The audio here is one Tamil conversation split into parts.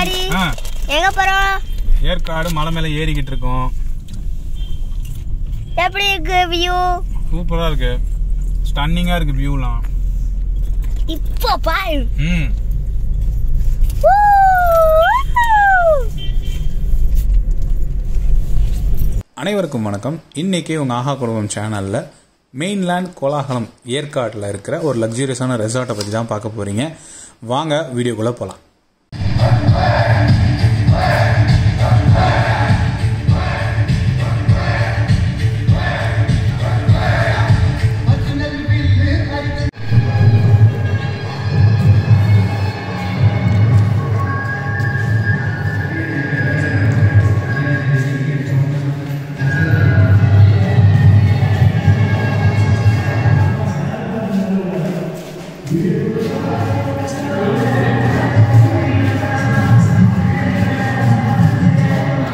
டாடி எங்க போறோம்? ஏற்காடு மலை மேல ஏறிக்கிட்டு இருக்கோம். எப்படி இருக்கு வியூ? சூப்பரா இருக்கு, ஸ்டன்னிங்கா இருக்கு வியூலாம். இப்போ பாரு. அனைவருக்கும் வணக்கம். இன்னைக்கு உங்கள் ஆஹா குடும்பம் சேனலில் மெயின்லேண்ட் கோலாகலம் ஏற்காட்டில் இருக்கிற ஒரு லக்ஸூரியஸான ரெசார்ட்டை பற்றி தான் பார்க்க போகிறீங்க. வாங்க வீடியோக்குள்ளே போகலாம்.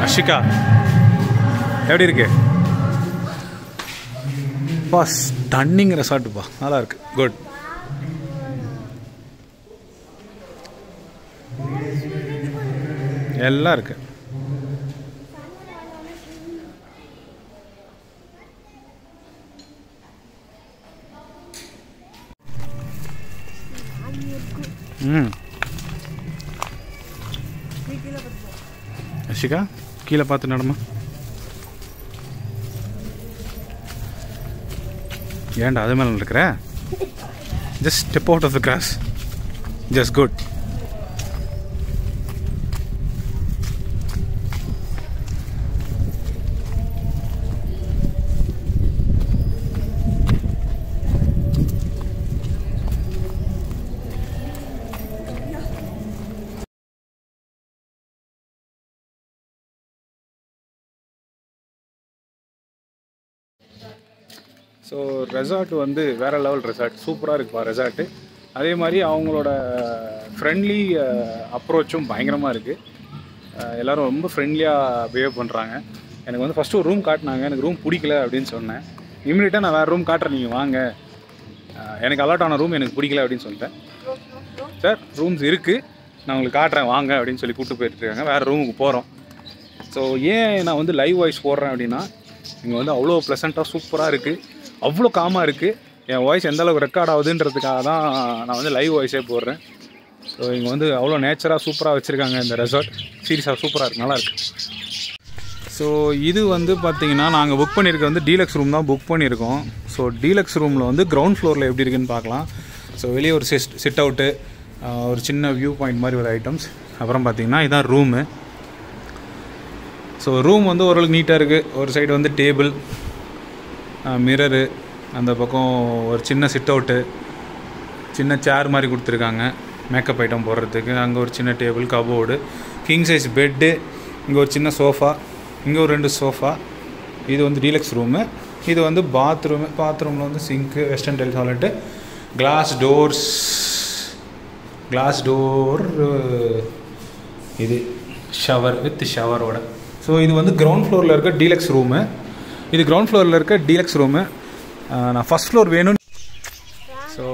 அஷிகா எப்படி இருக்கு? பா ஸ்டன்னிங் ரெசார்ட்டுப்பா, நல்லா இருக்கு. குட். எல்லாம் இருக்கு. அஷிகா கீழே பார்த்து நடமா. ஏன்டா அது மேலே இருக்கிற? Just step out of the grass. Just good. So resort வந்து வேறு லெவல் ரெசார்ட், சூப்பராக இருக்குப்பா ரெசார்ட்டு. அதே மாதிரி அவங்களோட ஃப்ரெண்ட்லி அப்ரோச்சும் பயங்கரமாக இருக்குது. எல்லோரும் ரொம்ப ஃப்ரெண்ட்லியாக பிஹேவ் பண்ணுறாங்க. எனக்கு வந்து ஃபஸ்ட்டு ஒரு ரூம் காட்டினாங்க, எனக்கு ரூம் பிடிக்கல அப்படின்னு சொன்னேன். இமீடியட்டாக நான் வேறு ரூம் காட்டுறேன், நீங்கள் வாங்க, எனக்கு அலாட் ஆன ரூம் எனக்கு பிடிக்கல அப்படின்னு சொல்லிட்டேன். சார் ரூம்ஸ் இருக்குது, நான் உங்களுக்கு காட்டுறேன் வாங்க அப்படின்னு சொல்லி கூப்பிட்டு போயிட்டுருக்காங்க. வேறு ரூமுக்கு போகிறோம். ஸோ ஏன் நான் வந்து லைவ் வாய்ஸ் போடுறேன் அப்படின்னா, இங்கே வந்து அவ்வளோ ப்ளசண்ட்டாக சூப்பராக இருக்குது, அவ்வளோ காமாக இருக்குது. என் வாய்ஸ் எந்தளவுக்கு ரெக்கார்ட் ஆகுதுன்றதுக்காக தான் நான் வந்து லைவ் வாய்ஸே போடுறேன். ஸோ இங்கே வந்து அவ்வளோ நேச்சராக சூப்பராக வச்சுருக்காங்க இந்த ரெசார்ட். சீரியஸாக சூப்பராக இருக்குது, நல்லாயிருக்கு. ஸோ இது வந்து பார்த்திங்கன்னா நாங்கள் புக் பண்ணியிருக்க வந்து டீலக்ஸ் ரூம் தான் புக் பண்ணியிருக்கோம். ஸோ டீலக்ஸ் ரூமில் வந்து கிரவுண்ட் ஃப்ளோரில் எப்படி இருக்குன்னு பார்க்கலாம். ஸோ வெளியே ஒரு சிட் அவுட்டு, ஒரு சின்ன வியூ பாயிண்ட் மாதிரி ஒரு ஐட்டம்ஸ். அப்புறம் பார்த்திங்கன்னா இதுதான் ரூமு. ஸோ ரூம் வந்து ஓரளவுக்கு நீட்டாக இருக்குது. ஒரு சைடு வந்து டேபிள், மிரரு, அந்த பக்கம் ஒரு சின்ன சிட் அவுட்டு, சின்ன சேர் மாதிரி கொடுத்துருக்காங்க மேக்கப் ஐட்டம் போடுறதுக்கு. அங்கே ஒரு சின்ன table, cupboard, king size bed, இங்கே ஒரு சின்ன சோஃபா, இங்கே ஒரு 2 சோஃபா. இது வந்து டீலக்ஸ் ரூமு. இது வந்து பாத்ரூமில் வந்து sink, western tile toilet, glass door, இது ஷவர் வித் ஷவரோட. ஸோ இது வந்து கிரவுண்ட் ஃப்ளோரில் இருக்க டீலக்ஸ் ரூமு. இது கிரவுண்ட் ஃப்ளோரில் இருக்க டீலக்ஸ் ரூமு. நான் ஃபஸ்ட் ஃப்ளோர் வேணும்னு. ஸோ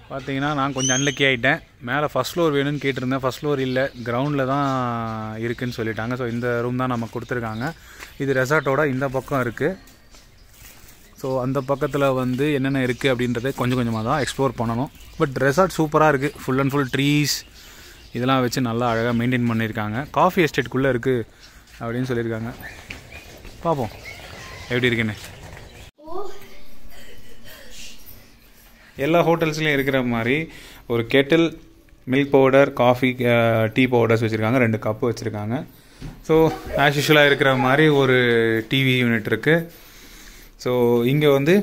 பார்த்தீங்கன்னா நான் கொஞ்சம் அன்லக்கி ஆகிட்டேன். மேலே ஃபஸ்ட் ஃப்ளோர் வேணும்னு கேட்டிருந்தேன், ஃபஸ்ட் ஃப்ளோர் இல்லை, கிரவுண்டில் தான் இருக்குதுன்னு சொல்லிட்டாங்க. ஸோ இந்த ரூம் தான் நம்ம கொடுத்துருக்காங்க. இது ரெசார்ட்டோட இந்த பக்கம் இருக்குது. ஸோ அந்த பக்கத்தில் வந்து என்னென்ன இருக்குது அப்படின்றத கொஞ்சம் கொஞ்சமாக தான் எக்ஸ்ப்ளோர் பண்ணணும். பட் ரெசார்ட் சூப்பராக இருக்குது. ஃபுல் அண்ட் ஃபுல் ட்ரீஸ் இதெல்லாம் வச்சு நல்லா அழகாக மெயின்டைன் பண்ணியிருக்காங்க. காஃபி எஸ்டேட்குள்ளே இருக்குது அப்படின்னு சொல்லியிருக்காங்க. பார்ப்போம் எப்படி இருக்குன்னு. எல்லா ஹோட்டல்ஸ்லையும் இருக்கிற மாதிரி ஒரு Kettle, milk powder, coffee, tea powders வச்சுருக்காங்க. 2 கப்பு வச்சுருக்காங்க. ஸோ ஆஸ் யூஷுவலாக இருக்கிற மாதிரி ஒரு டிவி யூனிட் இருக்குது. ஸோ இங்கே வந்து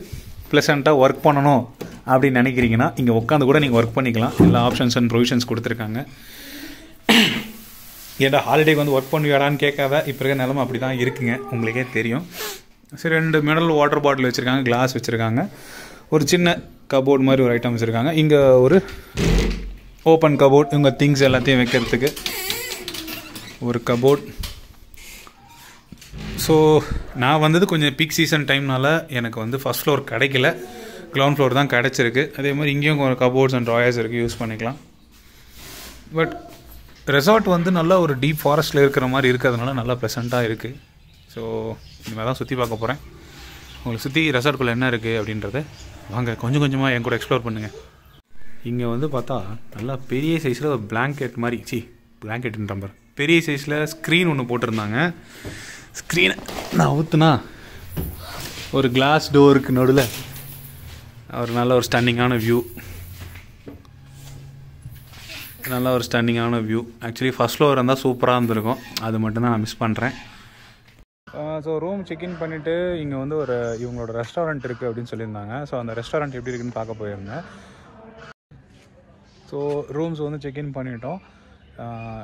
ப்ளசண்ட்டாக ஒர்க் பண்ணணும் அப்படின்னு நினைக்கிறீங்கன்னா இங்கே உட்காந்து கூட நீங்கள் ஒர்க் பண்ணிக்கலாம். எல்லா ஆப்ஷன்ஸ் அண்ட் ப்ரொவிஷன்ஸ் கொடுத்துருக்காங்க. ஏன்டா ஹாலிடேக்கு வந்து ஒர்க் பண்ணுவியாடான்னு கேட்காத, இப்போ இருக்க நிலமை அப்படி தான் இருக்குங்க, உங்களுக்கே தெரியும். சரி 2 மினரல் வாட்டர் பாட்டில் வச்சுருக்காங்க, கிளாஸ் வச்சுருக்காங்க, ஒரு சின்ன கபோர்ட் மாதிரி ஒரு ஐட்டம் வச்சுருக்காங்க. இங்கே ஒரு ஓப்பன் கபோர்ட், இவங்க திங்ஸ் எல்லாத்தையும் வைக்கிறதுக்கு ஒரு கபோர்ட். ஸோ நான் வந்தது கொஞ்சம் பீக் சீசன் டைம்னால எனக்கு வந்து ஃபஸ்ட் ஃப்ளோர் கிடைக்கல, கிரவுண்ட் ஃப்ளோர் தான் கிடச்சிருக்கு. அதே மாதிரி இங்கேயும் கபோர்ட்ஸ் அண்ட் ட்ராயர்ஸ் இருக்குது, யூஸ் பண்ணிக்கலாம். பட் ரெசார்ட் வந்து நல்லா ஒரு டீப் ஃபாரஸ்ட்டில் இருக்கிற மாதிரி இருக்கிறதுனால நல்லா ப்ளசண்ட்டாக இருக்குது. ஸோ இனிமேல் தான் சுற்றி பார்க்க போகிறேன். உங்களுக்கு சுற்றி ரெசார்ட்டுக்குள்ளே என்ன இருக்குது அப்படின்றத வாங்க கொஞ்சம் கொஞ்சமாக என் கூட எக்ஸ்ப்ளோர் பண்ணுங்கள். இங்கே வந்து பார்த்தா நல்லா பெரிய சைஸில் ஒரு பிளாங்கெட் மாதிரி பிளாங்கெட்டுன்ற மாதிரி பெரிய சைஸில் ஸ்க்ரீன் ஒன்று போட்டிருந்தாங்க. ஸ்க்ரீனை நான் அவுத்துனா ஒரு கிளாஸ் டோருக்கு நடுவில் ஒரு நல்ல ஒரு ஸ்டன்னிங்கான வியூ. ஆக்சுவலி ஃபஸ்ட் ஃப்ளோர் இருந்தால் சூப்பராக இருந்திருக்கும். அது மட்டும்தான் நான் மிஸ் பண்ணுறேன். ஸோ ரூம் செக்இன் பண்ணிவிட்டு இங்கே வந்து இவங்களோட ரெஸ்டாரண்ட் இருக்குது அப்படின்னு சொல்லியிருந்தாங்க. ஸோ அந்த ரெஸ்டாரண்ட் எப்படி இருக்குன்னு பார்க்க போயிருந்தேன். ஸோ ரூம்ஸ் வந்து செக்இன் பண்ணிட்டோம்.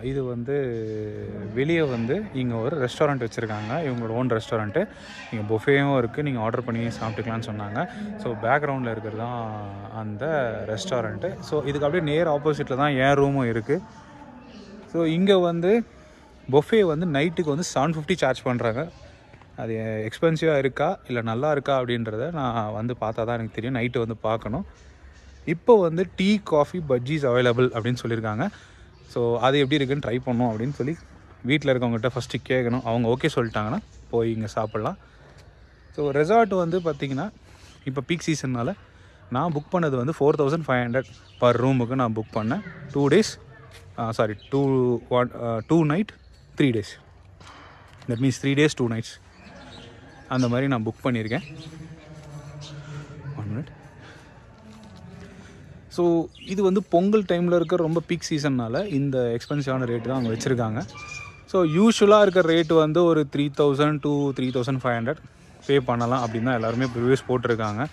இது வந்து வெளியே வந்து இங்கே ஒரு ரெஸ்டாரண்ட் வச்சுருக்காங்க, இவங்களோட ஓன் ரெஸ்டாரண்ட்டு. இங்கே புஃபேயும் இருக்குது, நீங்கள் ஆர்டர் பண்ணி சாப்பிட்டுக்கலான்னு சொன்னாங்க. ஸோ பேக்ரவுண்டில் இருக்கிறது தான் அந்த ரெஸ்டாரண்ட்டு. ஸோ இதுக்கு அப்படியே நேர் ஆப்போசிட்டில் தான் என் ரூமும் இருக்குது. ஸோ இங்கே வந்து புஃபே வந்து நைட்டுக்கு வந்து 750 சார்ஜ் பண்ணுறாங்க. அது எக்ஸ்பென்சிவாக இருக்கா இல்லை நல்லா இருக்கா அப்படின்றத நான் வந்து பார்த்தா தான் எனக்கு தெரியும். நைட்டு வந்து பார்க்கணும். இப்போ வந்து டீ, காஃபி, பஜ்ஜீஸ் அவைலபிள் அப்படின்னு சொல்லியிருக்காங்க. ஸோ அது எப்படி இருக்குன்னு ட்ரை பண்ணோம் அப்படின்னு சொல்லி வீட்டில் இருக்கவங்ககிட்ட ஃபஸ்ட்டு கேட்கணும். அவங்க ஓகே சொல்லிட்டாங்கன்னா போய் இங்கே சாப்பிட்லாம். ஸோ ரெசார்ட் வந்து பார்த்திங்கன்னா இப்போ பீக் சீசன்னால் நான் புக் பண்ணது வந்து 4500 பர் ரூமுக்கு நான் புக் பண்ணேன். 2 days 2 night 3 days. That means 3 days 2 nights அந்த மாதிரி நான் புக் பண்ணியிருக்கேன். 1 minute. ஸோ இது வந்து பொங்கல் டைமில் இருக்கிற ரொம்ப பீக் சீசன்னால் இந்த எக்ஸ்பென்சிவான ரேட்டு தான் அவங்க வச்சுருக்காங்க. ஸோ யூஸ்வலாக இருக்கிற ரேட்டு வந்து ஒரு 3000 to 3500 பே பண்ணலாம் அப்படின்னு தான் எல்லாருமே ரிவ்யூஸ் போட்டிருக்காங்க.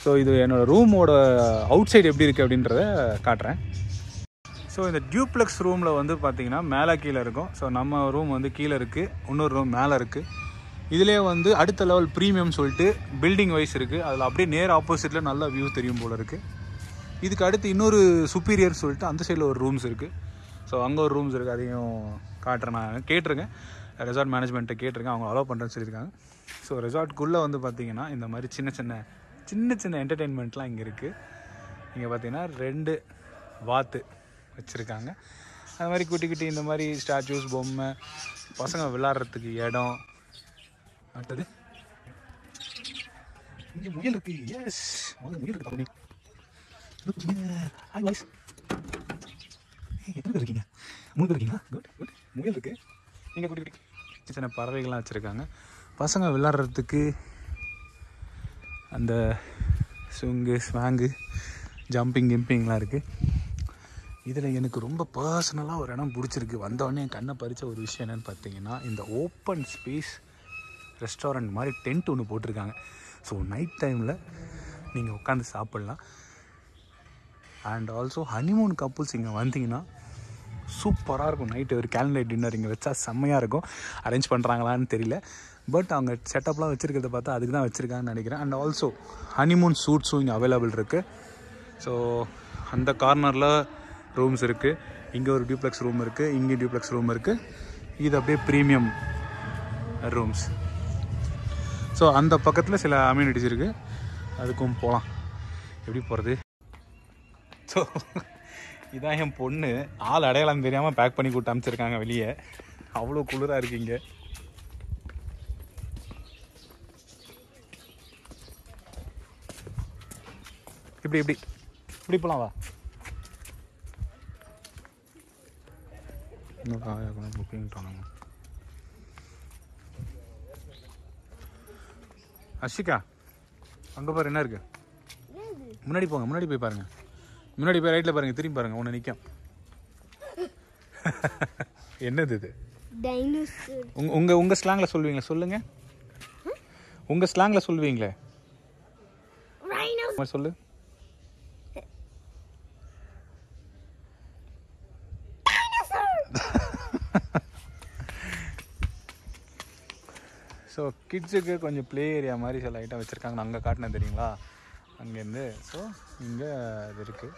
ஸோ இது என்னோடய ரூமோட அவுட் சைடு எப்படி இருக்குது அப்படின்றத காட்டுறேன். ஸோ இந்த டியூப்ளெக்ஸ் ரூமில் வந்து பார்த்திங்கன்னா மேலே கீழே இருக்கும். ஸோ நம்ம ரூம் வந்து கீழே இருக்குது, இன்னொரு ரூம் மேலே இருக்குது. இதிலே வந்து அடுத்த லெவல் ப்ரீமியம் சொல்லிட்டு பில்டிங் வைஸ் இருக்குது. அதில் அப்படியே நேர் ஆப்போசிட்டில் நல்ல வியூ தெரியும் போல் இருக்குது. இதுக்கு அடுத்து இன்னொரு சுப்பீரியர் சொல்லிட்டு அந்த சைடில் ஒரு ரூம்ஸ் இருக்குது. ஸோ அங்கே ஒரு ரூம்ஸ் இருக்குது, அதையும் காட்டுறேன். நான் கேட்டிருக்கேன், ரெசார்ட் மேனேஜ்மெண்ட்டை கேட்டிருக்கேன், அவங்க அலோவ் பண்ணுறேன்னு சொல்லியிருக்காங்க. ஸோ ரெசார்ட்டுக்குள்ளே வந்து பார்த்திங்கன்னா இந்த மாதிரி சின்ன சின்ன என்டர்டெயின்மெண்ட்லாம் இங்கே இருக்குது. இங்கே பார்த்திங்கன்னா 2 வாத்து வச்சுருக்காங்க. அது மாதிரி குட்டி இந்த மாதிரி ஸ்டாச்சூஸ், பொம்மை, பசங்க விளாட்றதுக்கு இடம். அடுத்தது இங்கே முயல் இருக்குது. எஸ், முயல் இருக்குது. ஹாய் வாய்ஸ், எத்தனை பேர் இருக்கீங்க? 3 பேர் இருக்கீங்களா? குட். முயல் இருக்குது. இங்கே குட்டி சின்ன பறவைகள்லாம் வச்சுருக்காங்க. பசங்க விளாட்றதுக்கு அந்த ஸ்வாங்கு, ஜம்பிங்லாம் இருக்குது. இதில் எனக்கு ரொம்ப பர்சனலாக ஒரு இடம் பிடிச்சிருக்கு. வந்தோடனே என் கண்ணை பறித்த ஒரு விஷயம் என்னென்னு பார்த்தீங்கன்னா, இந்த ஓப்பன் ஸ்பேஸ் ரெஸ்டாரண்ட் மாதிரி டென்ட் ஒன்று போட்டிருக்காங்க. ஸோ நைட் டைமில் நீங்கள் உட்காந்து சாப்பிட்லாம். அண்ட் ஆல்சோ ஹனிமூன் கப்புள்ஸ் இங்கே வந்தீங்கன்னா சூப்பராக இருக்கும். நைட்டு ஒரு கேண்டில் டின்னர் இங்கே வச்சா செம்மையாக இருக்கும். அரேஞ்ச் பண்ணுறாங்களான்னு தெரியல, பட் அவங்க செட்டப்லாம் வச்சுருக்கிறத பார்த்தா அதுக்கு தான் வச்சுருக்காங்கன்னு நினைக்கிறேன். அண்ட் ஆல்சோ ஹனிமூன் சூட்ஸும் இங்கே அவைலபிள் இருக்குது. ஸோ அந்த கார்னரில் ரூம்ஸ் இருக்குது. இங்கே ஒரு டியூப்ளெக்ஸ் ரூம் இருக்குது, இங்கே டியூப்ளெக்ஸ் ரூம் இருக்குது. இது அப்படியே ப்ரீமியம் ரூம்ஸ். ஸோ அந்த பக்கத்தில் சில அம்யூனிட்டிஸ் இருக்குது, அதுக்கும் போகலாம். எப்படி போகிறது? ஸோ இதான் என் பொண்ணு. ஆள் அடையாளம் தெரியாமல் பேக் பண்ணி கூட்டு அனுப்பிச்சிருக்காங்க வெளியே. அவ்வளோ குளிராக இருக்குங்க. இப்படி போகலாம் வா. இன்னும் புக்கிங் பண்ணணும். அஷிகா, அங்கே பாரு என்ன இருக்குது. முன்னாடி போங்க, முன்னாடி போய் பாருங்கள். முன்னாடி போய் ரைட்டில் பாருங்கள், திரும்பி பாருங்கள், ஒன்று நிற்கும். என்னது இது? உங்கள் ஸ்லாங்கில் சொல்லுவீங்களா? சொல்லுங்கள், உங்கள் ஸ்லாங்கில் சொல்லுவீங்களே, சொல்லு. ஸோ கிட்ஸுக்கு கொஞ்சம் ப்ளே ஏரியா மாதிரி சில ஐட்டம் வச்சுருக்காங்க. நான் அங்கே காட்டினேன் தெரியுங்களா, அங்கேருந்து. ஸோ இங்கே இது இருக்குது.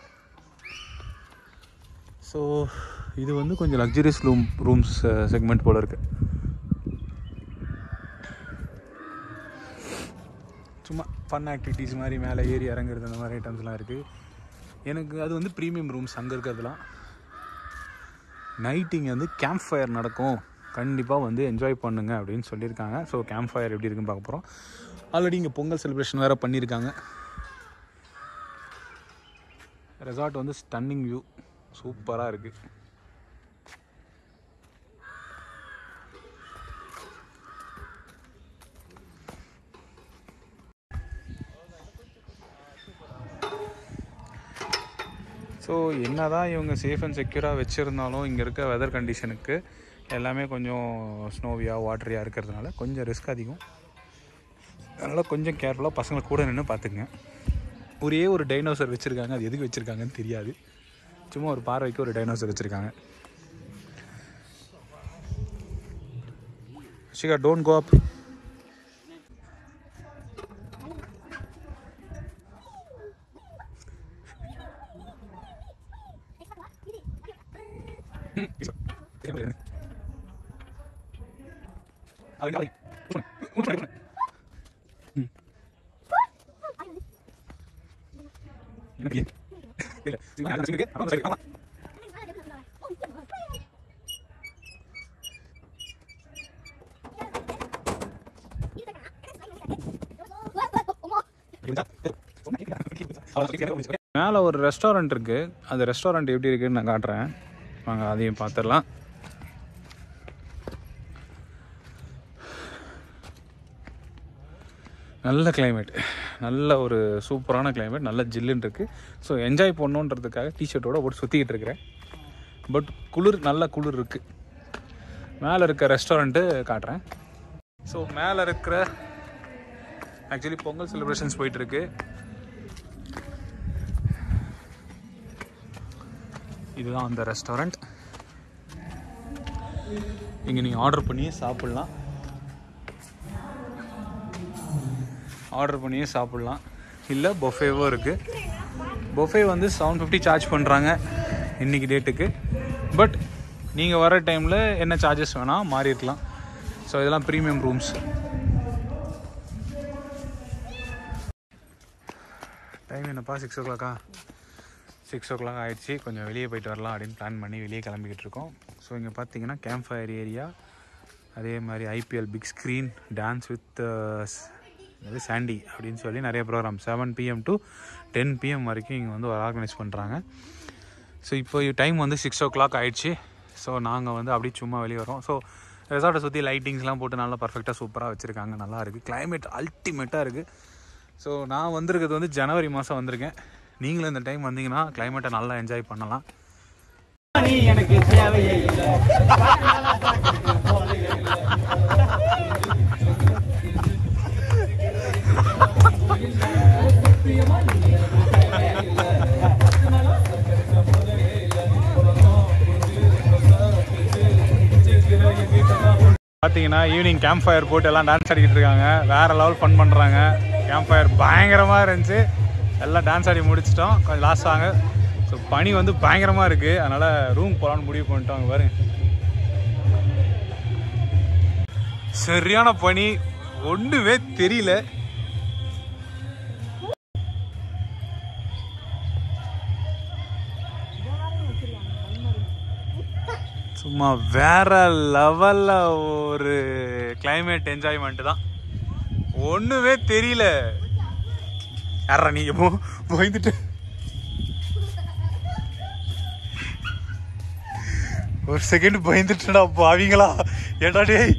ஸோ இது வந்து கொஞ்சம் லக்ஸரியஸ் ரூம்ஸ் செக்மெண்ட் போல் இருக்குது. சும்மா ஃபன் ஆக்டிவிட்டீஸ் மாதிரி மேலே ஏறி இறங்குறது அந்த மாதிரி ஐட்டம்ஸ்லாம் இருக்குது. எனக்கு அது வந்து ப்ரீமியம் ரூம்ஸ் அங்கே இருக்கிறதுலாம். நைட் இங்கே வந்து கேம்ப் ஃபயர் நடக்கும், கண்டிப்பாக வந்து என்ஜாய் பண்ணுங்க அப்படின்னு சொல்லியிருக்காங்க. ஸோ கேம்ப் ஃபயர் எப்படி இருக்குன்னு பார்க்க போகிறோம். ஆல்ரெடி இங்கே பொங்கல் செலிப்ரேஷன் வேறு பண்ணியிருக்காங்க. ரெசார்ட் வந்து ஸ்டன்னிங் வியூ, சூப்பராக இருக்குது. ஸோ என்ன தான் இவங்க சேஃப் அண்ட் செக்யூராக வச்சுருந்தாலும் இங்கே இருக்க வெதர் கண்டிஷனுக்கு எல்லாமே கொஞ்சம் ஸ்னோவியாக வாட்டரியாக இருக்கிறதுனால கொஞ்சம் ரிஸ்க் அதிகம். அதனால் கொஞ்சம் கேர்ஃபுல்லாக பசங்களை கூட நின்று பார்த்துக்குங்க. ஒரே ஒரு டைனோசர் வச்சுருக்காங்க, அது எதுக்கு வச்சுருக்காங்கன்னு தெரியாது, சும்மா ஒரு பார்வைக்கு ஒரு டைனோசர் வச்சுருக்காங்க. ஷிகா டோன்ட் கோ அப். மேலே ஒரு ரெஸ்டாரண்ட் இருக்குது, அந்த ரெஸ்டாரண்ட் எப்படி இருக்குன்னு நான் காட்டுறேன், வாங்க அதையும் பார்த்துடலாம். நல்ல கிளைமேட், நல்ல ஒரு சூப்பரான கிளைமேட், நல்ல ஜில்லுன்னு இருக்குது. ஸோ என்ஜாய் பண்ணணுன்றதுக்காக டிஷர்ட்டோட போட்டு சுற்றிக்கிட்டு இருக்கிறேன். பட் குளிர், நல்ல குளிர் இருக்குது. மேலே இருக்க ரெஸ்டாரண்ட்டு காட்டுறேன். ஸோ மேலே இருக்கிற ஆக்சுவலி பொங்கல் செலிப்ரேஷன்ஸ் போயிட்டுருக்கு. இதுதான் அந்த ரெஸ்டாரண்ட். இங்கே நீங்கள் ஆர்டர் பண்ணியே சாப்பிட்லாம், இல்லை பொஃபேவும் இருக்குது. பொஃபே வந்து 750 சார்ஜ் பண்ணுறாங்க இன்றைக்கி டேட்டுக்கு. பட் நீங்கள் வர டைமில் என்ன சார்ஜஸ் வேணால் மாறியிருக்கலாம். ஸோ இதெல்லாம் ப்ரீமியம் ரூம்ஸ். டைம் என்னப்பா 6 o'clock 6 o'clock ஆகிடுச்சு. கொஞ்சம் வெளியே போயிட்டு வரலாம் அப்படின்னு பிளான் பண்ணி வெளியே கிளம்பிக்கிட்டு இருக்கோம். ஸோ இங்கே பார்த்தீங்கன்னா கேம்ப் ஃபயர் ஏரியா, அதே மாதிரி IPL big screen, dance with Sandy அப்படின்னு சொல்லி நிறைய ப்ரோக்ராம் 7 PM to 10 PM வரைக்கும் இங்கே வந்து ஆர்கனைஸ் பண்ணுறாங்க. ஸோ இப்போ டைம் வந்து 6 o'clock ஆகிடுச்சு. ஸோ நாங்கள் வந்து அப்படியே சும்மா வெளியே வரோம். ஸோ ரெசார்ட்டை சுற்றி லைட்டிங்ஸ்லாம் போட்டு நல்லா பர்ஃபெக்டாக சூப்பராக வச்சுருக்காங்க, நல்லா இருக்குது. கிளைமேட் அல்டிமேட்டாக இருக்குது. ஸோ நான் வந்திருக்கிறது வந்து ஜனவரி மாதம் வந்திருக்கேன். நீங்களும் இந்த டைம் வந்தீங்கன்னா கிளைமேட்டை நல்லா என்ஜாய் பண்ணலாம். எனக்கு தேவையே இல்லை. பார்த்தீங்கன்னா ஈவினிங் கேம்ப் ஃபயர் போட்டு எல்லாம் டான்ஸ் ஆடிக்கிட்டு இருக்காங்க, வேறு லெவல் ஃபன் பண்ணுறாங்க. கேம்ப் ஃபயர் பயங்கரமாக இருந்துச்சு, எல்லாம் டான்ஸ் ஆடி முடிச்சிட்டோம். கொஞ்சம் லாஸ்ட் ஆங்க. ஸோ பனி வந்து பயங்கரமாக இருக்குது, அதனால் ரூம் போகலான்னு முடிவு பண்ணிட்டோம். பாருங்க, சரியான பனி, ஒன்றுமே தெரியல. சும்மா வேற லெவல்ல ஒரு கிளைமேட் என்ஜாய்மெண்ட் தான், ஒண்ணுமே தெரியல. யாரா நீ போயிட்டு ஒரு செகண்ட் பயந்துட்டா பாவீங்களா? ஏடா டேய்,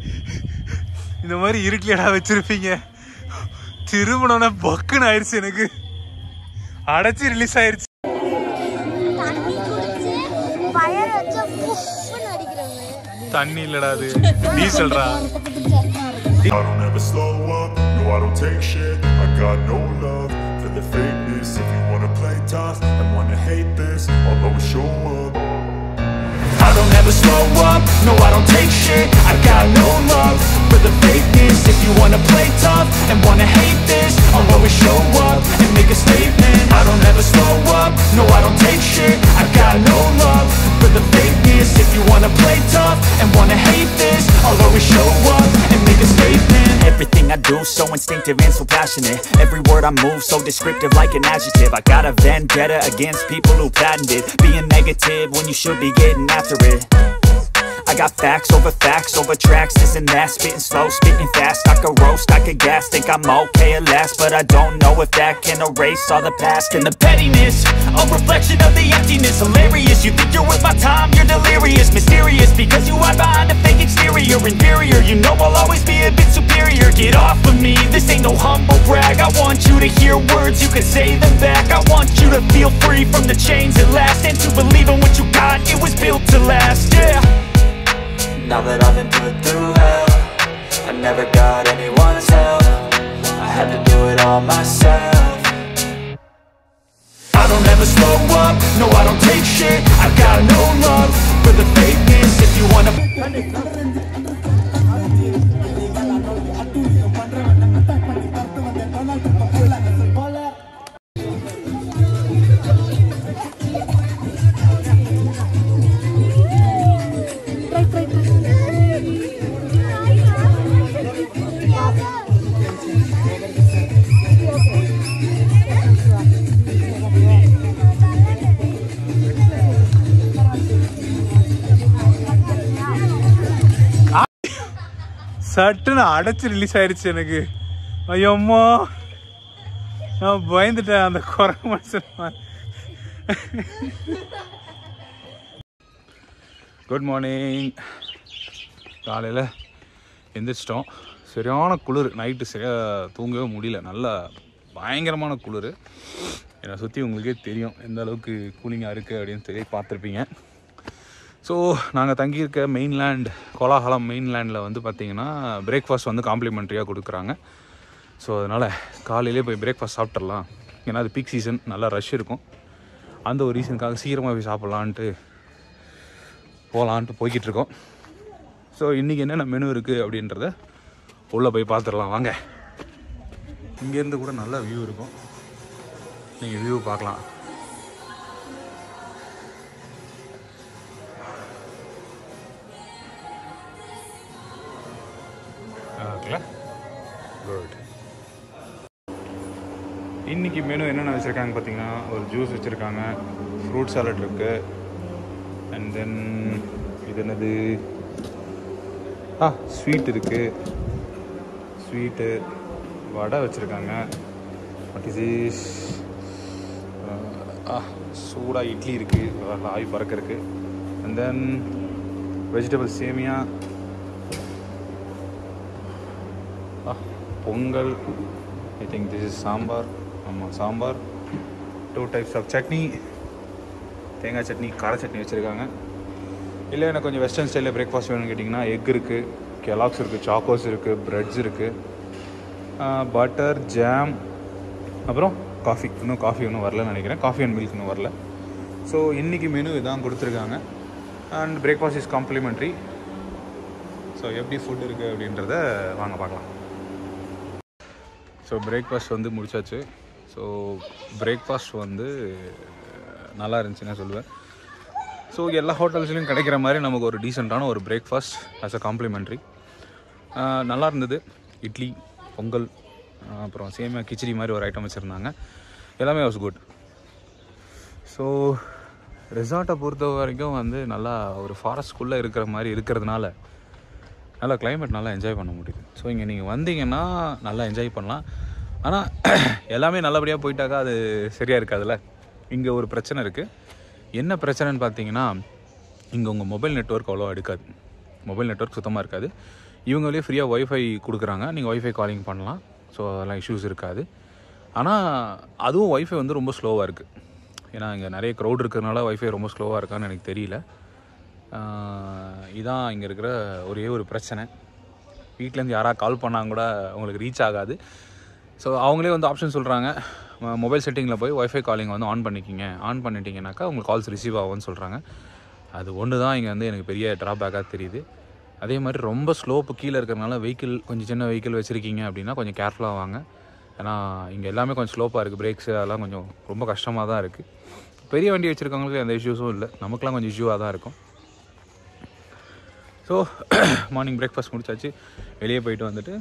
இந்த மாதிரி இருட்டிலடா வச்சிருப்பீங்க. திருமணம்னா பக்குன்னு ஆயிடுச்சு, எனக்கு அடைச்சி ரிலீஸ் ஆயிடுச்சு. தண்ணி இல்லடா, அது டீசல்டா. I don't ever slow up, no I don't take shit. I got no love for the fakeness. If you wanna play tough and wanna hate this, I'll always show up. I don't ever slow up, no I don't take shit. I got no love for the fakeness. If you wanna play tough and wanna hate this, I'll always show up and make a statement. I don't ever slow up, no I don't take shit. I got no love for the fakeness. If you wanna play tough and wanna hate this, I'll always show up and make a statement. Everything I do so instinctive. vindictive and so passionate. Every word I move so descriptive like an adjective. I got a vendetta against people who patented being negative when you should be getting after it. I got facts over tracks, this and that. Spitting slow, spitting fast, I could roast, I could gas. Think I'm okay at last, but I don't know if that can erase all the past. And the pettiness, a reflection of the emptiness. Hilarious, you think you're worth my time, you're delirious. Mysterious, because you hide behind a fake exterior. Inferior, you know I'll always be a bit superior. Get off of me, this ain't no humble brag. I want you to hear words, you can say them back. I want you to feel free from the chains at last, and to believe in what you got, it was built to last, yeah. Now that I've been put through hell, I never got anyone's help, I had to do it all myself. I don't ever slow up, no I don't take shit. I got no love for the fakeness. If you wanna சட்டுன்னு அடைச்சி ரிலீஸ் ஆயிடுச்சு எனக்கு. ஐயோம்மா, நான் பயந்துட்டேன் அந்த குரங்கு மனுஷன். Good morning. காலையில் எந்திரிச்சிட்டோம். சரியான குளிர். நைட்டு சரியாக தூங்கவே முடியல. நல்லா பயங்கரமான குளிர். என்னை சுற்றி உங்களுக்கே தெரியும் எந்த அளவுக்கு கூலிங்காக இருக்குது அப்படின்னு சொல்லி பார்த்துருப்பீங்க. ஸோ நாங்கள் தங்கியிருக்க மெயின்லேண்ட், கோலாஹலம் மெயின்லேண்டில் வந்து பார்த்திங்கன்னா பிரேக்ஃபாஸ்ட் வந்து காம்ப்ளிமெண்ட்ரியாக கொடுக்குறாங்க. ஸோ அதனால் காலையிலே போய் பிரேக்ஃபாஸ்ட் சாப்பிட்றலாம். ஏன்னா அது பீக் சீசன், நல்லா ரஷ் இருக்கும். அந்த ஒரு ரீசனுக்காக சீக்கிரமாக போய் சாப்பிட்லான்ட்டு போய்கிட்டு இருக்கோம். ஸோ இன்றைக்கி என்னென்ன மெனு இருக்குது அப்படின்றத உள்ளே போய் பார்த்துடலாம் வாங்க. இங்கேருந்து கூட நல்ல வியூ இருக்கும், நீங்கள் வியூ பார்க்கலாம். குட். இன்றைக்கி மெனு என்னென்ன வச்சுருக்காங்க பார்த்தீங்கன்னா, ஒரு ஜூஸ் வச்சுருக்காங்க, ஃப்ரூட் சாலட் இருக்குது, அண்ட் தென் இது என்னது, ஸ்வீட் இருக்குது, ஸ்வீட்டு, வடை வச்சுருக்காங்க, வாட் இஸ் இஸ், சூடாக இட்லி இருக்குது, ஆய் பறக்க இருக்குது, அண்ட் தென் வெஜிடபிள் சேமியா, Pongal, I think this is sambar. ஆமாம், சாம்பார், 2 types ஆஃப் சட்னி, தேங்காய் சட்னி, கார சட்னி வச்சுருக்காங்க. இல்லை எனக்கு கொஞ்சம் வெஸ்டர்ன் ஸ்டைலில் பிரேக்ஃபாஸ்ட் வேணும்னு கேட்டிங்கன்னா எக் இருக்குது, கெலாக்ஸ் இருக்குது, சாக்கோஸ் இருக்குது, ப்ரெட்ஸ் இருக்குது, பட்டர், ஜாம், அப்புறம் காஃபி. இன்னும் காஃபி ஒன்றும் வரலன்னு நினைக்கிறேன். காஃபி அண்ட் மில்க் இன்னும் வரல. ஸோ இன்றைக்கி மெனு இதான் கொடுத்துருக்காங்க. And breakfast is complimentary. So எப்படி ஃபுட் இருக்குது அப்படின்றத வாங்க பார்க்கலாம். ஸோ பிரேக்ஃபாஸ்ட் வந்து முடிச்சாச்சு. ஸோ பிரேக்ஃபாஸ்ட் வந்து நல்லா இருந்துச்சுன்னு சொல்லுவேன். ஸோ எல்லா ஹோட்டல்ஸ்லையும் கிடைக்கிற மாதிரி நமக்கு ஒரு டீசெண்டான ஒரு பிரேக்ஃபாஸ்ட் ஆஸ் அ காம்ப்ளிமெண்ட்ரி நல்லா இருந்தது. இட்லி, பொங்கல், அப்புறம் சேமியா, கிச்சடி மாதிரி ஒரு ஐட்டம் வச்சுருந்தாங்க. எல்லாமே வாஸ் குட். ஸோ ரெசார்ட்டை பொறுத்த வரைக்கும் வந்து நல்லா ஒரு ஃபாரஸ்ட்குள்ளே இருக்கிற மாதிரி இருக்கிறதுனால நல்லா கிளைமேட் நல்லா என்ஜாய் பண்ண முடியுது. ஸோ இங்கே நீங்கள் வந்தீங்கன்னா நல்லா என்ஜாய் பண்ணலாம். ஆனால் எல்லாமே நல்லபடியாக போயிட்டாக்கா அது சரியாக இருக்காதுல்ல. இங்கே ஒரு பிரச்சனை இருக்குது. என்ன பிரச்சனைன்னு பார்த்தீங்கன்னா, இங்கே உங்கள் மொபைல் நெட்வொர்க் அவ்வளோ எடுக்காது. மொபைல் நெட்வொர்க் சுத்தமாக இருக்காது. இவங்களே ஃப்ரீயாக ஒய்ஃபை கொடுக்குறாங்க, நீங்கள் ஒய்ஃபை காலிங் பண்ணலாம். ஸோ அதெல்லாம் இஷ்யூஸ் இருக்காது. ஆனால் அதுவும் ஒய்ஃபை வந்து ரொம்ப ஸ்லோவாக இருக்குது. ஏன்னா இங்கே நிறைய க்ரௌட் இருக்கிறதுனால ஒய்ஃபை ரொம்ப ஸ்லோவாக இருக்கான்னு எனக்கு தெரியல. இதான் இங்கே இருக்கிற ஒரே ஒரு பிரச்சனை. வீட்டிலேருந்து யாராவது கால் பண்ணால் கூட உங்களுக்கு ரீச் ஆகாது. ஸோ அவங்களே வந்து ஆப்ஷன் சொல்கிறாங்க, மொபைல் செட்டிங்கில் போய் ஒய்ஃபை காலிங் வந்து ஆன் பண்ணிக்கிங்க, ஆன் பண்ணிட்டீங்கன்னாக்கா உங்களுக்கு கால்ஸ் ரிசீவ் ஆகும்னு சொல்கிறாங்க. அது ஒன்று தான் இங்கே வந்து எனக்கு பெரிய ட்ராபேக்காக தெரியுது. அதே மாதிரி ரொம்ப ஸ்லோப்பு கீழே இருக்கிறதுனால வெஹிக்கிள், கொஞ்சம் சின்ன வெஹிக்கிள் வச்சுருக்கீங்க அப்படின்னா கொஞ்சம் கேர்ஃபுல்லாக வாங்க. ஏன்னா இங்கே எல்லாமே கொஞ்சம் ஸ்லோப்பாக இருக்குது. பிரேக்ஸு அதெல்லாம் கொஞ்சம் ரொம்ப கஷ்டமாக தான் இருக்குது. பெரிய வண்டி வச்சுருக்கவங்களுக்கு எந்த இஷ்யூஸும் இல்லை, நமக்குலாம் கொஞ்சம் இஷ்யூவாக தான் இருக்கும். ஸோ மார்னிங் பிரேக்ஃபாஸ்ட் முடிச்சாச்சு. வெளியே போயிட்டு வந்துட்டு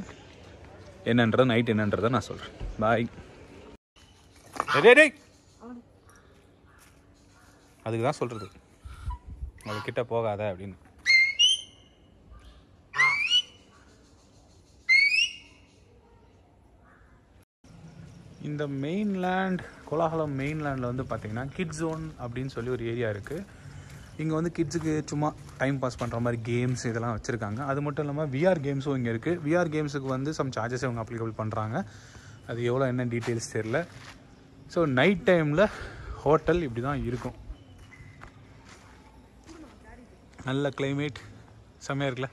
என்னன்றது நைட் என்னன்றதை நான் சொல்கிறேன். பாய். டேய் அதுக்கு தான் சொல்கிறது, அதுக்கிட்ட போகாத அப்படின்னு. இந்த மெயின்லேண்ட், கோலாகலம் மெயின்லேண்டில் வந்து பார்த்திங்கன்னா கிட்ஸ் ஜோன் அப்படின்னு சொல்லி ஒரு ஏரியா இருக்குது. இங்கே வந்து கிட்ஸுக்கு சும்மா டைம் பாஸ் பண்ணுற மாதிரி கேம்ஸ் இதெல்லாம் வச்சுருக்காங்க. அது மட்டும் இல்லாமல் விஆர் கேம்ஸும் இங்கே இருக்குது. விஆர் கேம்ஸுக்கு வந்து சம் சார்ஜஸ் இவங்க அப்ளிகபிள் பண்ணுறாங்க. அது எவ்வளோ என்ன டீட்டெயில்ஸ் தெரில. ஸோ நைட் டைமில் ஹோட்டல் இப்படி தான் இருக்கும். நல்ல கிளைமேட், செம்மையாக இருக்குல்ல.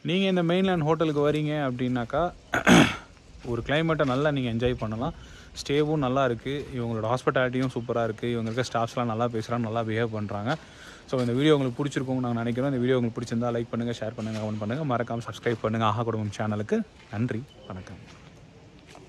நீங்கள் இந்த மெயின்லேண்ட் ஹோட்டலுக்கு வரீங்க அப்படின்னாக்கா ஒரு கிளைமேட்டை நல்லா நீங்கள் என்ஜாய் பண்ணலாம். ஸ்டேவும் நல்லா இருக்குது, இவங்களோட ஹாஸ்பிட்டாலிட்டியும் சூப்பராக இருக்குது, இவங்க இருக்க ஸ்டாஃப்ஸ்லாம் நல்லா பேசுகிறாங்க, நல்லா பிஹேவ் பண்ணுறாங்க. ஸோ இந்த வீடியோ உங்களுக்கு பிடிச்சிருக்கோங்க நாங்கள் நினைக்கிறோம். இந்த வீடியோ உங்களுக்கு பிடிச்சிருந்தா லைக் பண்ணுங்கள், ஷேர் பண்ணுங்கள், கமெண்ட் பண்ணுங்கள், மறக்காமல் சப்ஸ்கிரைப் பண்ணுங்கள் ஆஹா குடும்பம் சேனலுக்கு. நன்றி, வணக்கம்.